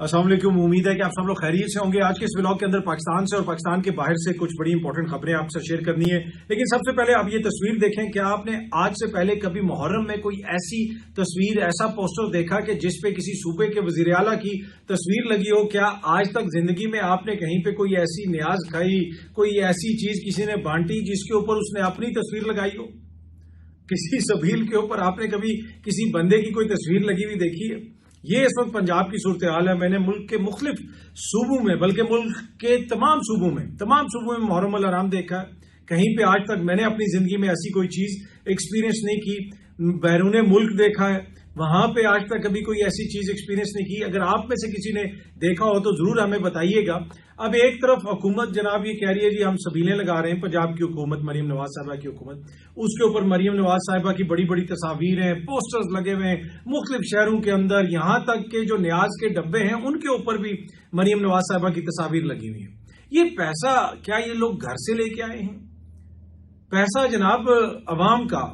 السلام علیکم. امید ہے کہ آپ سب لوگ خیریت سے ہوں گے. آج کے اس ولاگ کے اندر پاکستان سے اور پاکستان کے باہر سے کچھ بڑی امپورٹنٹ خبریں آپ سے شیئر کرنی ہے. لیکن سب سے پہلے آپ یہ تصویر دیکھیں. کیا آپ نے آج سے پہلے کبھی محرم میں کوئی ایسی تصویر, ایسا پوسٹر دیکھا کہ جس پہ کسی صوبے کے وزیر اعلیٰ کی تصویر لگی ہو؟ کیا آج تک زندگی میں آپ نے کہیں پہ کوئی ایسی نیاز کھائی, کوئی ایسی چیز کسی نے بانٹی جس کے اوپر اس نے اپنی تصویر لگائی ہو؟ کسی سبیل کے اوپر آپ نے کبھی کسی بندے کی کوئی تصویر لگی ہوئی دیکھی ہے؟ یہ اس وقت پنجاب کی صورتحال ہے. میں نے ملک کے مختلف صوبوں میں, بلکہ ملک کے تمام صوبوں میں محرم الحرام دیکھا ہے. کہیں پہ آج تک میں نے اپنی زندگی میں ایسی کوئی چیز ایکسپیرینس نہیں کی. بیرون ملک دیکھا ہے, وہاں پہ آج تک کبھی کوئی ایسی چیز ایکسپیرینس نہیں کی. اگر آپ میں سے کسی نے دیکھا ہو تو ضرور ہمیں بتائیے گا. اب ایک طرف حکومت جناب یہ کہہ رہی ہے جی ہم سبیلیں لگا رہے ہیں, پنجاب کی حکومت, مریم نواز صاحبہ کی حکومت, اس کے اوپر مریم نواز صاحبہ کی بڑی بڑی تصاویر ہیں, پوسٹرز لگے ہوئے ہیں مختلف شہروں کے اندر, یہاں تک کہ جو نیاز کے ڈبے ہیں ان کے اوپر بھی مریم نواز صاحبہ کی تصاویر لگی ہوئی ہیں. یہ پیسہ کیا یہ لوگ گھر سے لے کے آئے ہیں؟ پیسہ جناب عوام کا,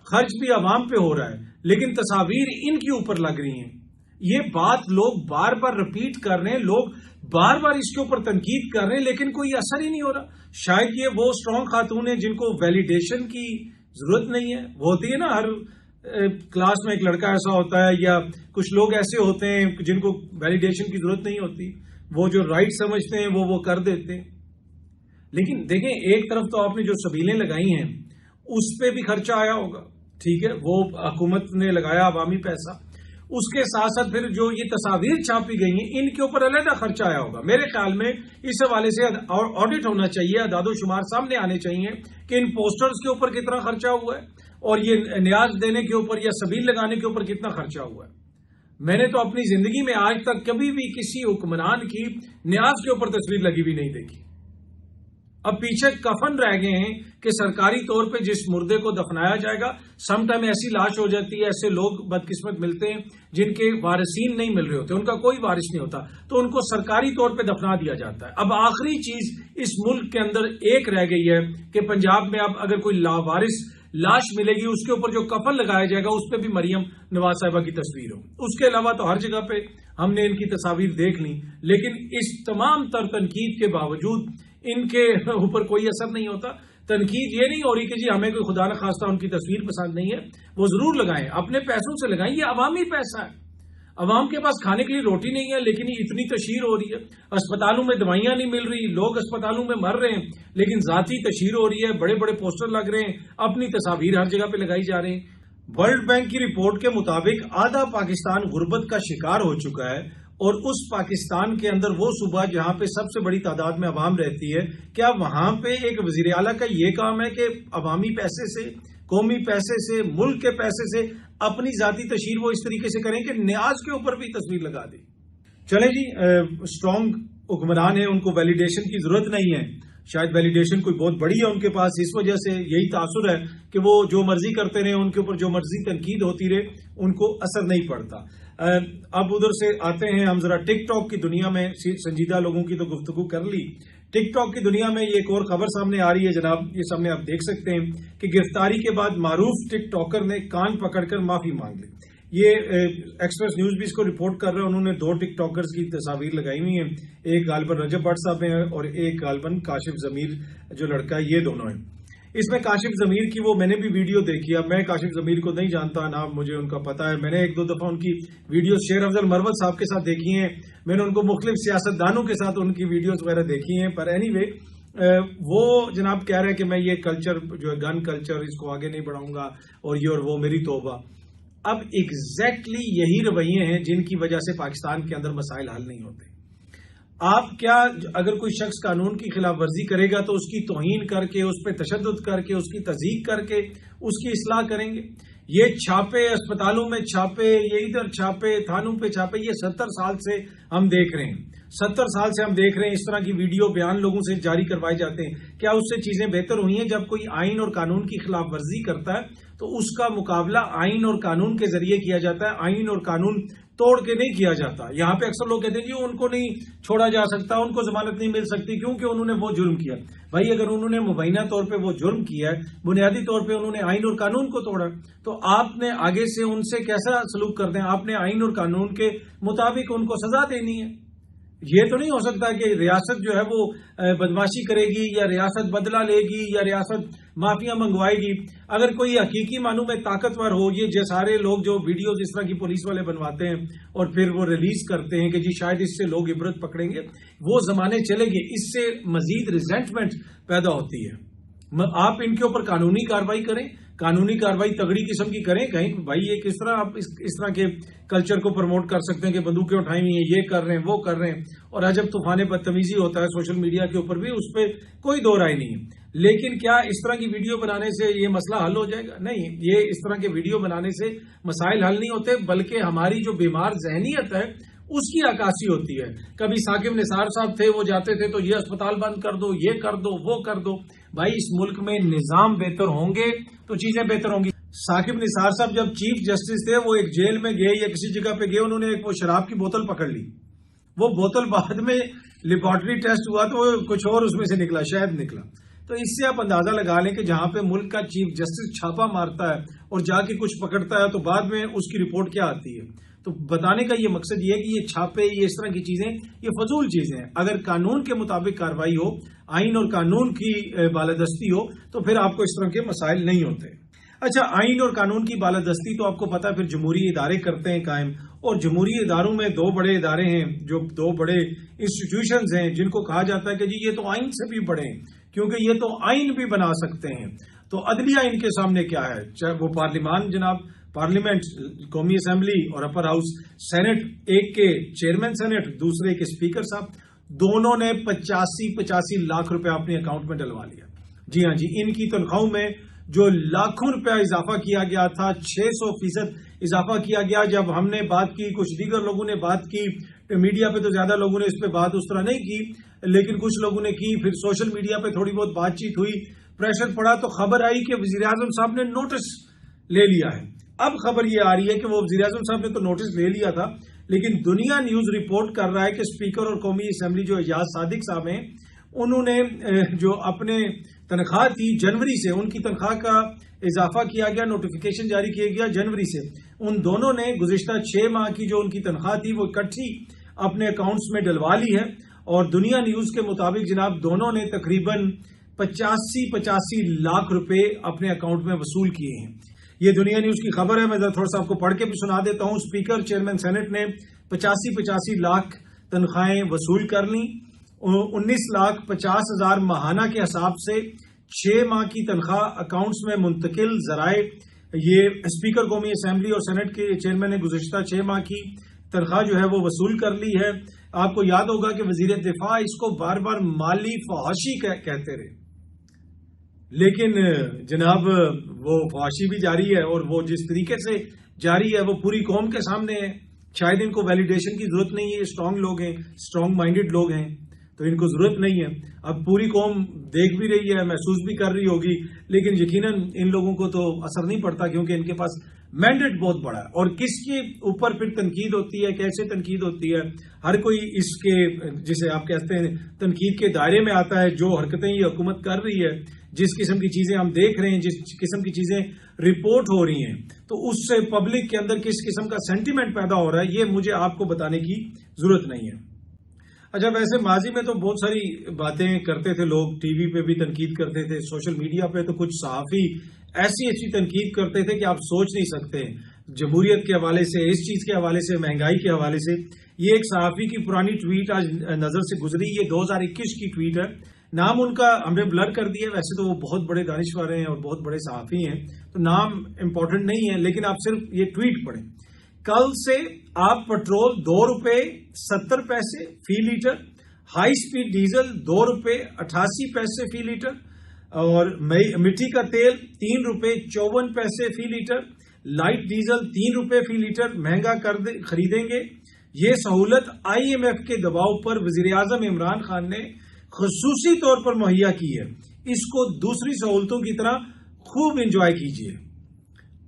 خرچ بھی عوام پہ ہو رہا ہے, لیکن تصاویر ان کے اوپر لگ رہی ہیں. یہ بات لوگ بار بار رپیٹ کر رہے ہیں, لوگ بار بار اس کے اوپر تنقید کر رہے ہیں, لیکن کوئی اثر ہی نہیں ہو رہا. شاید یہ وہ اسٹرانگ خاتون ہیں جن کو ویلیڈیشن کی ضرورت نہیں ہے. وہ ہوتی ہے نا, ہر کلاس میں ایک لڑکا ایسا ہوتا ہے, یا کچھ لوگ ایسے ہوتے ہیں جن کو ویلیڈیشن کی ضرورت نہیں ہوتی, وہ جو رائٹ سمجھتے ہیں وہ کر دیتے ہیں. لیکن دیکھیں, ایک طرف تو آپ نے جو سبیلیں لگائی ہیں اس پہ بھی خرچہ آیا ہوگا, ٹھیک ہے, وہ حکومت نے لگایا عوامی پیسہ. اس کے ساتھ ساتھ پھر جو یہ تصاویر چھاپی گئی ہیں ان کے اوپر علیحدہ خرچہ آیا ہوگا. میرے خیال میں اس حوالے سے آڈٹ ہونا چاہیے, اعداد و شمار سامنے آنے چاہیے کہ ان پوسٹرز کے اوپر کتنا خرچہ ہوا ہے اور یہ نیاز دینے کے اوپر یا سبیل لگانے کے اوپر کتنا خرچہ ہوا ہے. میں نے تو اپنی زندگی میں آج تک کبھی بھی کسی حکمران کی نیاز کے اوپر تصویر لگی ہوئی نہیں دیکھی. اب پیچھے کفن رہ گئے ہیں کہ سرکاری طور پہ جس مردے کو دفنایا جائے گا, سم ٹائم ایسی لاش ہو جاتی ہے, ایسے لوگ بدقسمت ملتے ہیں جن کے وارثین نہیں مل رہے ہوتے, ان کا کوئی وارث نہیں ہوتا, تو ان کو سرکاری طور پہ دفنا دیا جاتا ہے. اب آخری چیز اس ملک کے اندر ایک رہ گئی ہے کہ پنجاب میں اب اگر کوئی لاوارث لاش ملے گی, اس کے اوپر جو کفن لگایا جائے گا اس پہ بھی مریم نواز صاحبہ کی تصویر ہو. اس کے علاوہ تو ہر جگہ پہ ہم نے ان کی تصاویر دیکھ لی, لیکن اس تمام تر تنقید کے باوجود ان کے اوپر کوئی اثر نہیں ہوتا. تنقید یہ نہیں ہو رہی کہ جی ہمیں کوئی خدا نخواستہ ان کی تصویر پسند نہیں ہے, وہ ضرور لگائیں, اپنے پیسوں سے لگائیں, یہ عوامی پیسہ ہے. عوام کے پاس کھانے کے لیے روٹی نہیں ہے لیکن اتنی تشہیر ہو رہی ہے, اسپتالوں میں دوائیاں نہیں مل رہی, لوگ اسپتالوں میں مر رہے ہیں, لیکن ذاتی تشہیر ہو رہی ہے, بڑے بڑے پوسٹر لگ رہے ہیں, اپنی تصاویر ہر جگہ پہ لگائی جا رہے ہیں. ورلڈ بینک کی رپورٹ کے مطابق آدھا پاکستان غربت کا شکار ہو چکا ہے, اور اس پاکستان کے اندر وہ صوبہ جہاں پہ سب سے بڑی تعداد میں عوام رہتی ہے, کیا وہاں پہ ایک وزیر اعلیٰ کا یہ کام ہے کہ عوامی پیسے سے, قومی پیسے سے, ملک کے پیسے سے اپنی ذاتی تشہیر وہ اس طریقے سے کریں کہ نیاز کے اوپر بھی تصویر لگا دیں؟ چلیں جی, اسٹرانگ حکمران ہیں, ان کو ویلیڈیشن کی ضرورت نہیں ہے. شاید ویلیڈیشن کوئی بہت بڑی ہے ان کے پاس, اس وجہ سے یہی تاثر ہے کہ وہ جو مرضی کرتے رہے, ان کے اوپر جو مرضی تنقید ہوتی رہے, ان کو اثر نہیں پڑتا. اب ادھر سے آتے ہیں ہم ذرا ٹک ٹاک کی دنیا میں. سنجیدہ لوگوں کی تو گفتگو کر لی, ٹک ٹاک کی دنیا میں یہ ایک اور خبر سامنے آ رہی ہے جناب, یہ سامنے آپ دیکھ سکتے ہیں کہ گرفتاری کے بعد معروف ٹک ٹاکر نے کان پکڑ کر معافی مانگ لی. یہ ایکسپریس نیوز بھی اس کو رپورٹ کر رہے ہیں. انہوں نے 2 ٹک ٹاکرز کی تصاویر لگائی ہوئی ہیں, ایک غالباً رجب بٹ صاحب ہیں اور ایک غالباً کاشف ضمیر جو لڑکا ہے, یہ دونوں ہیں. اس میں کاشف ضمیر کی وہ میں نے بھی ویڈیو دیکھی. اب میں کاشف ضمیر کو نہیں جانتا, نہ مجھے ان کا پتا ہے. میں نے 1-2 دفعہ ان کی ویڈیوز شیر افضل مروت صاحب کے ساتھ دیکھی ہیں, میں نے ان کو مختلف سیاستدانوں کے ساتھ ان کی ویڈیوز وغیرہ دیکھی ہیں. پر اینی وے وہ جناب کہہ رہے ہیں کہ میں یہ کلچر جو ہے گن کلچر, اس کو آگے نہیں بڑھاؤں گا, اور یہ اور وہ, میری توبہ. اب ایگزیکٹلی یہی رویے ہیں جن کی وجہ سے پاکستان کے اندر مسائل حل نہیں ہوتے. آپ کیا اگر کوئی شخص قانون کی خلاف ورزی کرے گا تو اس کی توہین کر کے, اس پہ تشدد کر کے, اس کی تضییق کر کے اس کی اصلاح کریں گے؟ یہ چھاپے, اسپتالوں میں چھاپے, یہ ادھر چھاپے, تھانوں پہ چھاپے, یہ 70 سال سے ہم دیکھ رہے ہیں. 70 سال سے ہم دیکھ رہے ہیں اس طرح کی ویڈیو بیان لوگوں سے جاری کروائے جاتے ہیں. کیا اس سے چیزیں بہتر ہوئی ہیں؟ جب کوئی آئین اور قانون کی خلاف ورزی کرتا ہے تو اس کا مقابلہ آئین اور قانون کے ذریعے کیا جاتا ہے. آئین اور قانون توڑ کے نہیں کیا جاتا. یہاں پہ اکثر لوگ کہتے ہیں جی ان کو نہیں چھوڑا جا سکتا, ان کو ضمانت نہیں مل سکتی کیونکہ انہوں نے وہ جرم کیا. بھائی اگر انہوں نے مبینہ طور پہ وہ جرم کیا ہے, بنیادی طور پہ انہوں نے آئین اور قانون کو توڑا, تو آپ نے آگے سے ان سے کیسا سلوک کرتے ہیں؟ آپ نے آئین اور قانون کے مطابق ان کو سزا دینی ہے. یہ تو نہیں ہو سکتا کہ ریاست جو ہے وہ بدماشی کرے گی یا ریاست بدلہ لے گی یا ریاست معافیاں منگوائے گی. اگر کوئی حقیقی معنوں میں طاقتور ہو, یہ سارے لوگ جو ویڈیوز اس طرح کی پولیس والے بنواتے ہیں اور پھر وہ ریلیز کرتے ہیں کہ جی شاید اس سے لوگ عبرت پکڑیں گے, وہ زمانے چلے گئے. اس سے مزید ریزنٹمنٹ پیدا ہوتی ہے. آپ ان کے اوپر قانونی کارروائی کریں, قانونی کارروائی تگڑی قسم کی کریں. کہیں بھائی یہ کس طرح آپ اس طرح کے کلچر کو پروموٹ کر سکتے ہیں کہ بندوقیں اٹھائی ہوئی ہیں, یہ کر رہے ہیں, وہ کر رہے ہیں, اور جب طوفان بدتمیزی ہوتا ہے سوشل میڈیا کے اوپر بھی, اس پہ کوئی دو رائے نہیں ہے. لیکن کیا اس طرح کی ویڈیو بنانے سے یہ مسئلہ حل ہو جائے گا؟ نہیں, یہ اس طرح کے ویڈیو بنانے سے مسائل حل نہیں ہوتے, بلکہ ہماری جو بیمار ذہنیت ہے اس کی عکاسی ہوتی ہے. کبھی ثاقب نثار صاحب تھے, وہ جاتے تھے تو یہ اسپتال بند کر دو, یہ کر دو, وہ کر دو. بھائی اس ملک میں نظام بہتر ہوں گے تو چیزیں بہتر ہوں گی. ثاقب نثار صاحب جب چیف جسٹس تھے, وہ ایک جیل میں گئے یا کسی جگہ پہ گئے, انہوں نے ایک وہ شراب کی بوتل پکڑ لی. وہ بوتل بعد میں لیبارٹری ٹیسٹ ہوا تو کچھ اور اس میں سے نکلا, شاید نکلا. تو اس سے آپ اندازہ لگا لیں کہ جہاں پہ ملک کا چیف جسٹس چھاپا مارتا ہے اور جا کے کچھ پکڑتا ہے تو بعد میں اس کی رپورٹ کیا آتی ہے. تو بتانے کا یہ مقصد یہ ہے کہ یہ چھاپے, یہ اس طرح کی چیزیں, یہ فضول چیزیں ہیں. اگر قانون کے مطابق کارروائی ہو, آئین اور قانون کی بالادستی ہو, تو پھر آپ کو اس طرح کے مسائل نہیں ہوتے. اچھا, آئین اور قانون کی بالادستی تو آپ کو پتا پھر جمہوری ادارے کرتے ہیں قائم, اور جمہوری اداروں میں دو بڑے ادارے ہیں, جو دو بڑے انسٹیٹیوشنز ہیں جن کو کہا جاتا ہے کہ جی یہ تو آئین سے بھی بڑے ہیں کیونکہ یہ تو آئین بھی بنا سکتے ہیں. تو عدلیہ ان کے سامنے کیا ہے, چاہے وہ پارلیمان جناب, پارلیمنٹ, قومی اسمبلی اور اپر ہاؤس سینٹ, ایک کے چیئرمین سینٹ, دوسرے کے اسپیکر صاحب, دونوں نے 85 لاکھ روپے اپنے اکاؤنٹ میں ڈلوا لیا. جی ہاں جی, ان کی تنخواہوں میں جو لاکھوں روپیہ اضافہ کیا گیا تھا, 600% اضافہ کیا گیا. جب ہم نے بات کی, کچھ دیگر لوگوں نے بات کی, میڈیا پہ تو زیادہ لوگوں نے اس پہ بات اس طرح نہیں کی, لیکن کچھ لوگوں نے کی. پھر سوشل میڈیا پہ تھوڑی بہت بات چیت ہوئی, پریشر پڑا, تو خبر آئی کہ وزیر اعظم صاحب نے نوٹس لے لیا ہے. اب خبر یہ آ رہی ہے کہ وہ وزیر اعظم صاحب نے تو نوٹس لے لیا تھا, لیکن دنیا نیوز رپورٹ کر رہا ہے کہ اسپیکر اور قومی اسمبلی جو اعجاز صادق صاحب ہیں, انہوں نے جو اپنے تنخواہ تھی جنوری سے, ان کی تنخواہ کا اضافہ کیا گیا, نوٹیفیکیشن جاری کیا گیا جنوری سے. ان دونوں نے گزشتہ 6 ماہ کی جو ان کی تنخواہ تھی وہ اکٹھی اپنے اکاؤنٹس میں ڈلوا لی ہے. اور دنیا نیوز کے مطابق جناب دونوں نے تقریباً 85 لاکھ روپے اپنے اکاؤنٹ میں وصول کیے ہیں. یہ دنیا نیوز کی خبر ہے, میں تھوڑا سا آپ کو پڑھ کے بھی سنا دیتا ہوں. اسپیکر, چیئرمین سینٹ نے 85 لاکھ تنخواہیں وصول کر لیں. 19,50,000 ماہانہ کے حساب سے 6 ماہ کی تنخواہ اکاؤنٹس میں منتقل. ذرائع, یہ اسپیکر قومی اسمبلی اور سینٹ کے چیئرمین نے گزشتہ 6 ماہ کی تنخواہ جو ہے وہ وصول کر لی ہے. آپ کو یاد ہوگا کہ وزیر دفاع اس کو بار بار مالی فحاشی کہتے رہے, لیکن جناب وہ فحاشی بھی جاری ہے, اور وہ جس طریقے سے جاری ہے وہ پوری قوم کے سامنے ہے. شاید ان کو ویلیڈیشن کی ضرورت نہیں ہے, یہ اسٹرانگ لوگ ہیں, اسٹرانگ مائنڈڈ لوگ ہیں, تو ان کو ضرورت نہیں ہے. اب پوری قوم دیکھ بھی رہی ہے, محسوس بھی کر رہی ہوگی, لیکن یقیناً ان لوگوں کو تو اثر نہیں پڑتا کیونکہ ان کے پاس مینڈیٹ بہت بڑا ہے. اور کس کے اوپر پھر تنقید ہوتی ہے, کیسے تنقید ہوتی ہے, ہر کوئی اس کے, جسے آپ کہتے ہیں تنقید کے دائرے میں آتا ہے. جو حرکتیں یہ حکومت کر رہی ہے, جس قسم کی چیزیں ہم دیکھ رہے ہیں, جس قسم کی چیزیں رپورٹ ہو رہی ہیں, تو اس سے پبلک کے اندر کس قسم کا سینٹیمنٹ پیدا ہو رہا ہے, یہ مجھے آپ کو بتانے کی ضرورت نہیں ہے. اچھا, ویسے ماضی میں تو بہت ساری باتیں کرتے تھے لوگ, ٹی وی پہ بھی تنقید کرتے تھے, سوشل میڈیا پہ تو کچھ صحافی ایسی تنقید کرتے تھے کہ آپ سوچ نہیں سکتے. جمہوریت کے حوالے سے, اس چیز کے حوالے سے, مہنگائی کے حوالے سے. یہ ایک صحافی کی پرانی ٹویٹ آج نظر سے گزری, یہ 2021 کی ٹویٹ ہے. نام ان کا ہم نے بلر کر دیا, ویسے تو وہ بہت بڑے دانشور ہیں اور بہت بڑے صحافی ہیں, تو نام امپورٹنٹ نہیں ہے, لیکن آپ صرف یہ ٹویٹ پڑھیں. کل سے آپ پٹرول ₹2.70 فی لیٹر, ہائی سپیڈ ڈیزل ₹2.88 فی لیٹر, اور مٹی کا تیل ₹3.54 فی لیٹر, لائٹ ڈیزل ₹3 فی لیٹر مہنگا خریدیں گے. یہ سہولت IMF کے دباؤ پر وزیر اعظم عمران خان نے خصوصی طور پر مہیا کی ہے. اس کو دوسری سہولتوں کی طرح خوب انجوائے کیجیے.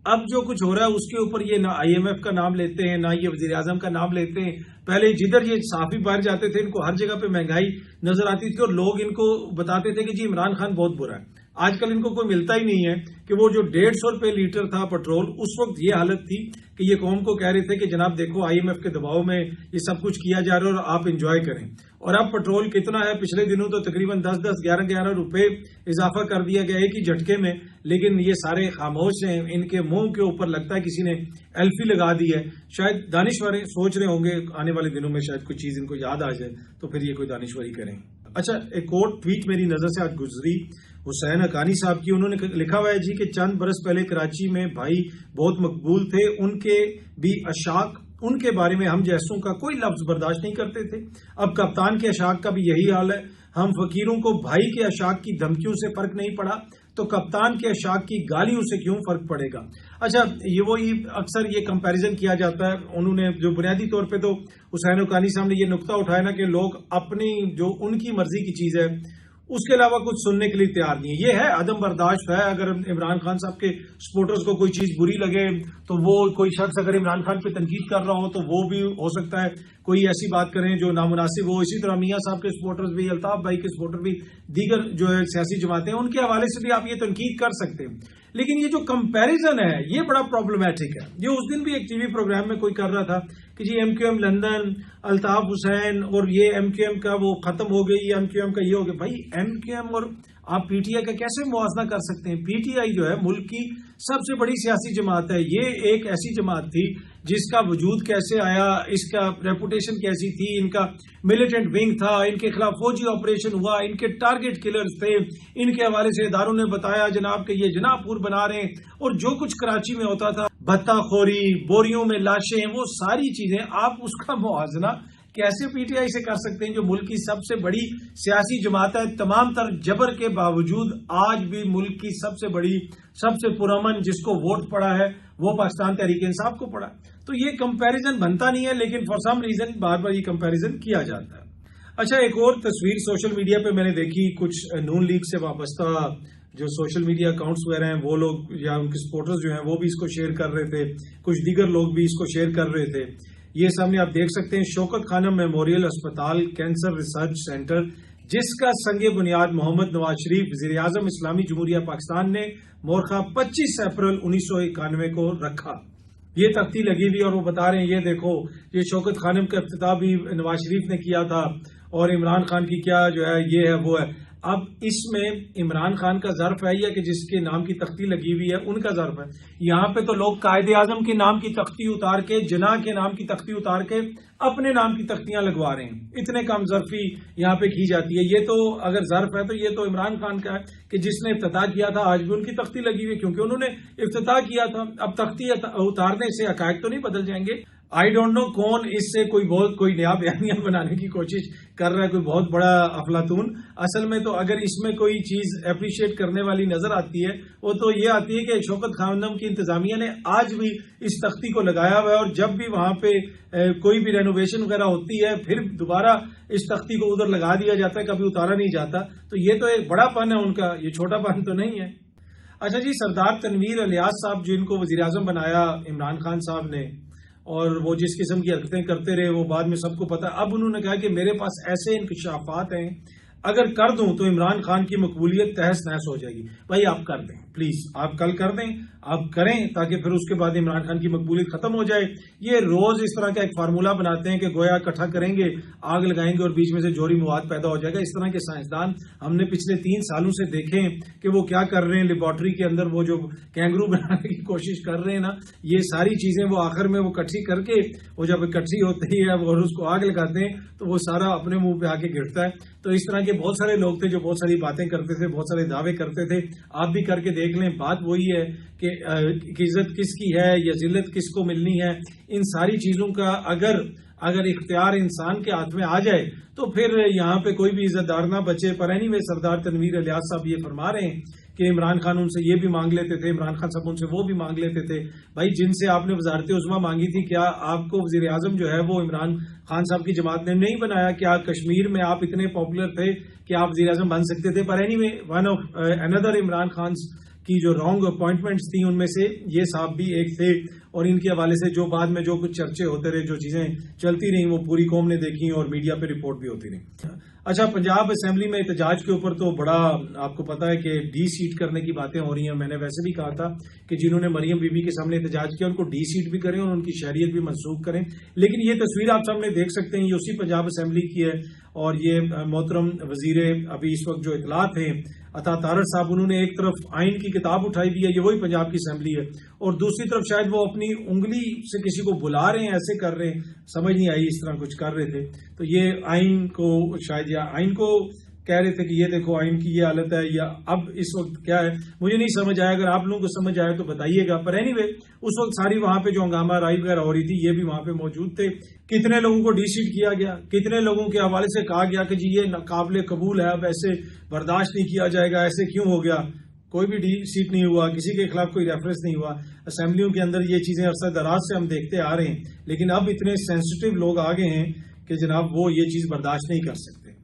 اب جو کچھ ہو رہا ہے اس کے اوپر یہ نہ IMF کا نام لیتے ہیں، نہ یہ وزیر اعظم کا نام لیتے ہیں. پہلے جدھر یہ صحافی باہر جاتے تھے ان کو ہر جگہ پہ مہنگائی نظر آتی تھی اور لوگ ان کو بتاتے تھے کہ جی عمران خان بہت برا ہے. آج کل ان کو کوئی ملتا ہی نہیں ہے کہ وہ جو 150 روپے لیٹر تھا پیٹرول، اس وقت یہ حالت تھی کہ یہ قوم کو کہہ رہے تھے کہ جناب دیکھو IMF کے دباؤ میں یہ سب کچھ کیا جا رہا ہے اور آپ انجوائے کریں. اور اب پیٹرول کتنا ہے؟ پچھلے دنوں تو تقریباً 10 11 روپے اضافہ کر دیا گیا ایک ہی جھٹکے میں، لیکن یہ سارے خاموش ہیں. ان کے منہ کے اوپر لگتا ہے کسی نے ایلفی لگا دی ہے. شاید دانشور سوچ رہے ہوں گے آنے والے دنوں میں شاید کوئی چیز ان کو یاد آ جائے تو پھر یہ کوئی دانشوری کریں. اچھا، ایک اور ٹویٹ میری نظر سے آج گزری حسین حقانی صاحب کی. انہوں نے لکھا ہوا ہے جی کہ چند برس پہلے کراچی میں بھائی بہت مقبول تھے، ان کے بھی اشاک، ان کے بارے میں ہم جیسوں کا کوئی لفظ برداشت نہیں کرتے تھے. اب کپتان کے اشاک کا بھی یہی حال ہے. ہم فقیروں کو بھائی کے اشاک کی دھمکیوں سے فرق نہیں پڑا تو کپتان کے اشاک کی گالیوں سے کیوں فرق پڑے گا. اچھا، اکثر یہ کمپیریزن کیا جاتا ہے. انہوں نے جو بنیادی طور پہ تو حسین حقانی صاحب نے یہ نقطہ اٹھایا نا کہ لوگ اپنی جو ان کی مرضی کی چیز ہے اس کے علاوہ کچھ سننے کے لیے تیار نہیں ہے. یہ ہے عدم برداشت ہے. اگر عمران خان صاحب کے سپورٹرز کو کوئی چیز بری لگے تو وہ کوئی شخص اگر عمران خان پہ تنقید کر رہا ہو تو وہ بھی ہو سکتا ہے کوئی ایسی بات کریں جو نامناسب ہو. اسی طرح میاں صاحب کے سپورٹرز بھی، الطاف بھائی کے سپورٹر بھی، دیگر جو ہے سیاسی جماعتیں ان کے حوالے سے بھی آپ یہ تنقید کر سکتے ہیں. لیکن یہ جو کمپیریزن ہے یہ بڑا پرابلمیٹک ہے. یہ اس دن بھی ایک ٹی وی پروگرام میں کوئی کر رہا تھا کہ جی MQM لندن، الطاف حسین اور یہ MQM کا وہ ختم ہو گئی، MQM کا یہ ہو گیا. بھائی MQM اور آپ PTI کا کیسے موازنہ کر سکتے ہیں؟ PTI جو ہے ملک کی سب سے بڑی سیاسی جماعت ہے. یہ ایک ایسی جماعت تھی جس کا وجود کیسے آیا، اس کا ریپوٹیشن کیسی تھی، ان کا ملیٹنٹ ونگ تھا، ان کے خلاف فوجی آپریشن ہوا، ان کے ٹارگٹ کلرز تھے، ان کے حوالے سے اداروں نے بتایا جناب کہ یہ جناب پور بنا رہے ہیں. اور جو کچھ کراچی میں ہوتا تھا، بھتہ خوری، بوریوں میں لاشیں، وہ ساری چیزیں آپ اس کا موازنہ کیسے PTI سے کر سکتے ہیں جو ملک کی سب سے بڑی سیاسی جماعت ہے؟ تمام تر جبر کے باوجود آج بھی ملک کی سب سے بڑی، سب سے پرامن جس کو ووٹ پڑا ہے وہ پاکستان تحریک انصاف کو پڑا. تو یہ کمپیریزن بنتا نہیں ہے، لیکن فار سم ریزن بار بار یہ کمپیریزن کیا جاتا ہے. اچھا، ایک اور تصویر سوشل میڈیا پہ میں نے دیکھی. کچھ نون لیگ سے وابستہ جو سوشل میڈیا اکاؤنٹس وغیرہ ہیں وہ لوگ یا ان کے سپورٹرز جو ہیں وہ بھی اس کو شیئر کر رہے تھے، کچھ دیگر لوگ بھی اس کو شیئر کر رہے تھے. یہ سامنے آپ دیکھ سکتے ہیں شوکت خانم میموریل اسپتال کینسر ریسرچ سینٹر، جس کا سنگ بنیاد محمد نواز شریف وزیر اعظم اسلامی جمہوریہ پاکستان نے مورخہ 25 اپریل 1991 کو رکھا. یہ تختی لگی ہوئی اور وہ بتا رہے ہیں یہ دیکھو یہ شوکت خانم کا افتتاح بھی نواز شریف نے کیا تھا اور عمران خان کی کیا جو ہے یہ ہے وہ ہے. اب اس میں عمران خان کا ظرف ہے یا کہ جس کے نام کی تختی لگی ہوئی ہے ان کا ظرف ہے؟ یہاں پہ تو لوگ قائد اعظم کے نام کی تختی اتار کے، جناح کے نام کی تختی اتار کے اپنے نام کی تختیاں لگوا رہے ہیں. اتنے کم ظرفی یہاں پہ کی جاتی ہے. یہ تو اگر ظرف ہے تو یہ تو عمران خان کا ہے کہ جس نے افتتاح کیا تھا آج بھی ان کی تختی لگی ہوئی ہے کیونکہ انہوں نے افتتاح کیا تھا. اب تختی اتارنے سے حقائق تو نہیں بدل جائیں گے. آئی ڈونٹ نو کون اس سے کوئی نیا بیانیہ بنانے کی کوشش کر رہا ہے، کوئی بہت بڑا افلاطون. اصل میں تو اگر اس میں کوئی چیز اپریشیٹ کرنے والی نظر آتی ہے وہ تو یہ آتی ہے کہ شوکت خانم کی انتظامیہ نے آج بھی اس تختی کو لگایا ہوا ہے اور جب بھی وہاں پہ کوئی بھی رینوویشن وغیرہ ہوتی ہے پھر دوبارہ اس تختی کو ادھر لگا دیا جاتا ہے، کبھی اتارا نہیں جاتا. تو یہ تو ایک بڑا پن ہے ان کا، یہ چھوٹا پن تو نہیں ہے. اچھا جی، سردار تنویر الیاس صاحب جن کو وزیر اعظم بنایا عمران خان صاحب نے اور وہ جس قسم کی حرکتیں کرتے رہے وہ بعد میں سب کو پتا. اب انہوں نے کہا کہ میرے پاس ایسے انکشافات ہیں اگر کر دوں تو عمران خان کی مقبولیت تہس نہس ہو جائے گی. بھائی آپ کر دیں پلیز، آپ کل کر دیں، آپ کریں تاکہ پھر اس کے بعد عمران خان کی مقبولیت ختم ہو جائے. یہ روز اس طرح کا ایک فارمولہ بناتے ہیں کہ گویا اکٹھا کریں گے، آگ لگائیں گے اور بیچ میں سے جوہری مواد پیدا ہو جائے گا. اس طرح کے سائنسدان ہم نے پچھلے 3 سالوں سے دیکھے ہیں کہ وہ کیا کر رہے ہیں. لیبارٹری کے اندر وہ جو کینگرو بنانے کی کوشش کر رہے ہیں نا، یہ ساری چیزیں وہ آخر میں وہ اکٹھی کر کے وہ جب اکٹھی ہوتی ہے اور اس کو آگ لگاتے ہیں تو وہ سارا اپنے منہ پہ آ کے گرتا ہے. تو اس طرح کے بہت سارے لوگ تھے جو بہت ساری باتیں کرتے تھے، بہت سارے دعوے کرتے تھے. آپ بھی کر کے دیکھ لیں. بات وہی ہے کہ عزت کس کی ہے یا ذلت کس کو ملنی ہے. ان ساری چیزوں کا اگر اختیار انسان کے ہاتھ میں آ جائے تو پھر یہاں پہ کوئی بھی عزت دار نہ بچے. پر اینی وے سردار تنویر الیاس صاحب یہ فرما رہے ہیں کہ عمران خان ان سے یہ بھی مانگ لیتے تھے، عمران خان صاحب ان سے وہ بھی مانگ لیتے تھے. بھائی جن سے آپ نے وزارت عظمیٰ مانگی تھی، کیا آپ کو وزیر اعظم جو ہے وہ عمران خان صاحب کی جماعت نے نہیں بنایا؟ کیا کشمیر میں آپ اتنے پاپولر تھے کہ آپ وزیر اعظم بن سکتے تھے؟ پر اینی وے ون آف اندر عمران خان کی جو رانگ اپوائنٹمنٹس تھیں ان میں سے یہ صاحب بھی ایک تھے، اور ان کے حوالے سے جو بعد میں جو کچھ چرچے ہوتے رہے، جو چیزیں چلتی رہیں، وہ پوری قوم نے دیکھی اور میڈیا پہ رپورٹ بھی ہوتی رہی۔ اچھا، پنجاب اسمبلی میں احتجاج کے اوپر تو بڑا آپ کو پتا ہے کہ ڈی سیٹ کرنے کی باتیں ہو رہی ہیں۔ میں نے ویسے بھی کہا تھا کہ جنہوں نے مریم بی بی کے سامنے احتجاج کیا ان کو ڈی سیٹ بھی کریں اور ان کی شہریت بھی منسوخ کریں، لیکن یہ تصویر آپ سامنے دیکھ سکتے ہیں، یہ اسی پنجاب اسمبلی کی ہے، اور یہ محترم وزیر ابھی اس وقت جو اطلاعات ہیں عطا طارر صاحب، انہوں نے ایک طرف آئین کی کتاب اٹھائی بھی ہے، یہ وہی پنجاب کی اسمبلی ہے، اور دوسری طرف شاید وہ اپنی انگلی سے کسی کو بلا رہے ہیں، ایسے کر رہے ہیں، سمجھ نہیں آئی، اس طرح کچھ کر رہے تھے۔ تو یہ آئین کو شاید، یا آئین کو کہہ رہے تھے کہ یہ دیکھو آئین کی یہ حالت ہے، یا اب اس وقت کیا ہے مجھے نہیں سمجھ آیا، اگر آپ لوگوں کو سمجھ آئے تو بتائیے گا۔ پر اینی وے اس وقت ساری وہاں پہ جو ہنگامہ رائی وغیرہ ہو رہی تھی یہ بھی وہاں پہ موجود تھے۔ کتنے لوگوں کو ڈی سیٹ کیا گیا، کتنے لوگوں کے حوالے سے کہا گیا کہ جی یہ ناقابل قبول ہے، اب ایسے برداشت نہیں کیا جائے گا، ایسے کیوں ہو گیا۔ کوئی بھی ڈی سیٹ نہیں ہوا، کسی کے خلاف کوئی ریفرنس نہیں ہوا۔ اسمبلیوں کے اندر یہ چیزیں عرصہ دراز سے ہم دیکھتے آ رہے ہیں، لیکن اب اتنے سینسٹیو لوگ آ گئے ہیں کہ جناب وہ یہ چیز برداشت نہیں کر سکتے۔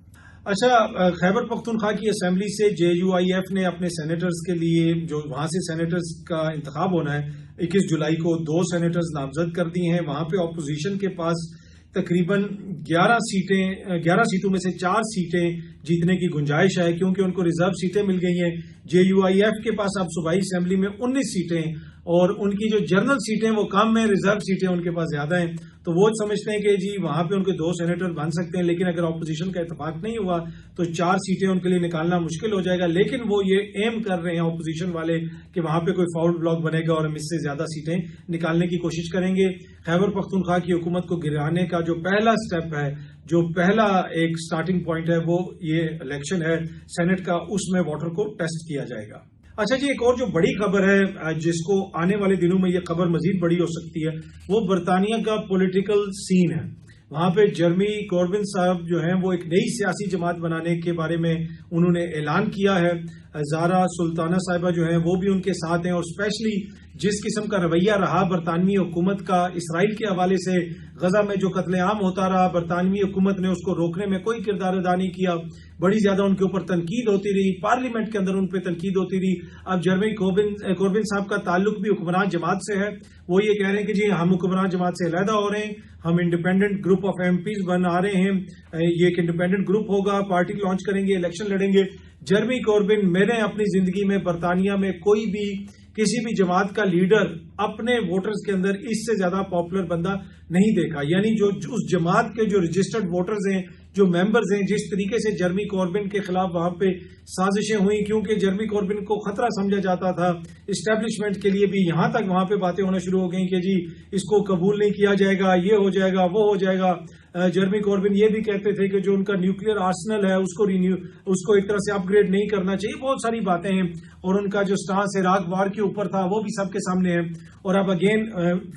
اچھا، خیبر پختونخوا کی اسمبلی سے JUIF نے اپنے سینیٹرز کے لیے، جو وہاں سے سینیٹرز کا انتخاب ہونا ہے 21 جولائی کو، 2 سینیٹرز نامزد کر دی ہیں۔ وہاں پہ اپوزیشن کے پاس تقریباً 11 سیٹوں میں سے 4 سیٹیں جیتنے کی گنجائش ہے، کیونکہ ان کو ریزرو سیٹیں مل گئی ہیں۔ JUIF کے پاس اب صوبائی اسمبلی میں 19 سیٹیں، اور ان کی جو جنرل سیٹیں وہ کم ہیں، ریزرو سیٹیں ان کے پاس زیادہ ہیں، تو وہ سمجھتے ہیں کہ جی وہاں پہ ان کے 2 سینیٹر بن سکتے ہیں، لیکن اگر اپوزیشن کا اتفاق نہیں ہوا تو 4 سیٹیں ان کے لیے نکالنا مشکل ہو جائے گا۔ لیکن وہ یہ ایم کر رہے ہیں اپوزیشن والے کہ وہاں پہ کوئی فاؤل بلاک بنے گا اور ہم اس سے زیادہ سیٹیں نکالنے کی کوشش کریں گے۔ خیبر پختونخوا کی حکومت کو گرانے کا جو پہلا سٹیپ ہے، جو پہلا ایک سٹارٹنگ پوائنٹ ہے، وہ یہ الیکشن ہے سینٹ کا، اس میں ووٹر کو ٹیسٹ کیا جائے گا۔ اچھا جی، ایک اور جو بڑی خبر ہے جس کو آنے والے دنوں میں یہ خبر مزید بڑی ہو سکتی ہے، وہ برطانیہ کا پولیٹیکل سین ہے۔ وہاں پہ جرمی کوربن صاحب جو ہیں وہ ایک نئی سیاسی جماعت بنانے کے بارے میں انہوں نے اعلان کیا ہے۔ زارا سلطانہ صاحبہ جو ہیں وہ بھی ان کے ساتھ ہیں، اور اسپیشلی جس قسم کا رویہ رہا برطانوی حکومت کا اسرائیل کے حوالے سے، غزہ میں جو قتل عام ہوتا رہا، برطانوی حکومت نے اس کو روکنے میں کوئی کردار ادا نہیں کیا، بڑی زیادہ ان کے اوپر تنقید ہوتی رہی، پارلیمنٹ کے اندر ان پہ تنقید ہوتی رہی۔ اب جرمی کوربن صاحب کا تعلق بھی حکمران جماعت سے ہے، وہ یہ کہہ رہے ہیں کہ جی ہم حکمران جماعت سے علیحدہ ہو رہے ہیں، ہم انڈیپینڈنٹ گروپ آف MPs بنا رہے ہیں، یہ ایک انڈیپینڈنٹ گروپ ہوگا، پارٹی لانچ کریں گے، الیکشن لڑیں گے۔ جرمی کوربن، میں نے اپنی زندگی میں برطانیہ میں کوئی بھی کسی بھی جماعت کا لیڈر اپنے ووٹرز کے اندر اس سے زیادہ پاپولر بندہ نہیں دیکھا، یعنی جو اس جماعت کے جو رجسٹرڈ ووٹرز ہیں، جو ممبرز ہیں، جس طریقے سے جرمی کوربن کے خلاف وہاں پہ سازشیں ہوئیں، کیونکہ جرمی کوربن کو خطرہ سمجھا جاتا تھا اسٹیبلشمنٹ کے لیے بھی، یہاں تک وہاں پہ باتیں ہونا شروع ہو گئیں کہ جی اس کو قبول نہیں کیا جائے گا، یہ ہو جائے گا، وہ ہو جائے گا۔ جرمی کوربن یہ بھی کہتے تھے کہ جو ان کا نیوکلیئر آرسنل ہے اس کو ایک طرح سے اپ گریڈ نہیں کرنا چاہیے، بہت ساری باتیں ہیں، اور ان کا جو سٹانس عراق وار کے اوپر تھا وہ بھی سب کے سامنے ہے۔ اور اب اگین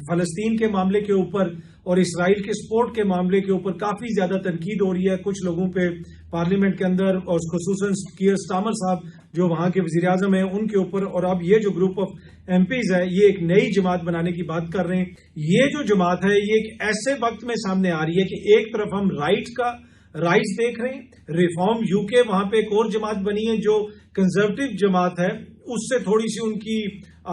فلسطین کے معاملے کے اوپر اور اسرائیل کے سپورٹ کے معاملے کے اوپر کافی زیادہ تنقید ہو رہی ہے کچھ لوگوں پہ پارلیمنٹ کے اندر، اور خصوصاً کیئر سٹارمر صاحب جو وہاں کے وزیر اعظم ہیں ان کے اوپر۔ اور اب یہ جو گروپ آف MPs ہے یہ ایک نئی جماعت بنانے کی بات کر رہے ہیں۔ یہ جو جماعت ہے یہ ایک ایسے وقت میں سامنے آ رہی ہے کہ ایک طرف ہم رائٹ کا رائز دیکھ رہے ہیں، ریفارم UK وہاں پہ ایک اور جماعت بنی ہے جو کنزرویٹو جماعت ہے، اس سے تھوڑی سی ان کی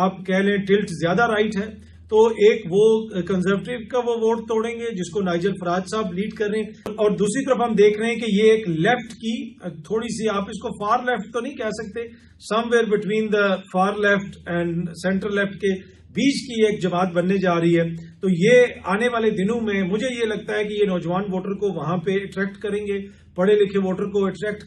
آپ کہہ لیں ٹلٹ زیادہ رائٹ ہے، تو ایک وہ کنزرویٹو کا وہ ووٹ توڑیں گے جس کو نائجل فراج صاحب لیڈ کر رہے ہیں، اور دوسری طرف ہم دیکھ رہے ہیں کہ یہ ایک لیفٹ کی تھوڑی سی، آپ اس کو فار لیفٹ تو نہیں کہہ سکتے، somewhere between the far left and centre left کے بیچ کی ایک جماعت بننے جا رہی ہے۔ تو یہ آنے والے دنوں میں مجھے یہ لگتا ہے کہ یہ نوجوان ووٹر کو وہاں پہ اٹریکٹ کریں گے، پڑھے لکھے ووٹر کو اٹریکٹ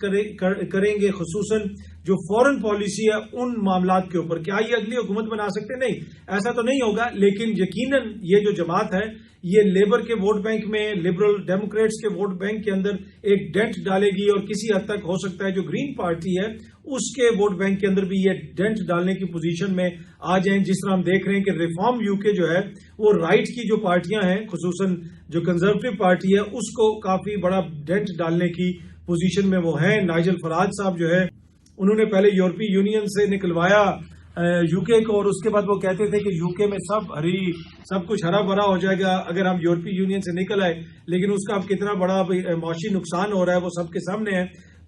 کریں گے، خصوصاً جو فورن پالیسی ہے ان معاملات کے اوپر۔ کیا یہ اگلی حکومت بنا سکتے؟ نہیں، ایسا تو نہیں ہوگا، لیکن یقیناً یہ جو جماعت ہے یہ لیبر کے ووٹ بینک میں، لبرل ڈیموکریٹس کے ووٹ بینک کے اندر ایک ڈینٹ ڈالے گی، اور کسی حد تک ہو سکتا ہے جو گرین پارٹی ہے اس کے ووٹ بینک کے اندر بھی یہ ڈینٹ ڈالنے کی پوزیشن میں آ جائیں، جس طرح ہم دیکھ رہے ہیں کہ ریفارم UK جو ہے وہ رائٹ کی جو پارٹیاں ہیں، خصوصاً جو کنزرویٹو پارٹی ہے، اس کو کافی بڑا ڈینٹ ڈالنے کی پوزیشن میں وہ ہیں۔ نائجل فراج صاحب جو ہے انہوں نے پہلے یورپی یونین سے نکلوایا UK کو، اور اس کے بعد وہ کہتے تھے کہ UK میں سب کچھ ہرا بھرا ہو جائے گا اگر ہم یورپی یونین سے نکل آئے، لیکن اس کا اب کتنا بڑا معاشی نقصان ہو رہا ہے وہ سب کے سامنے ہے۔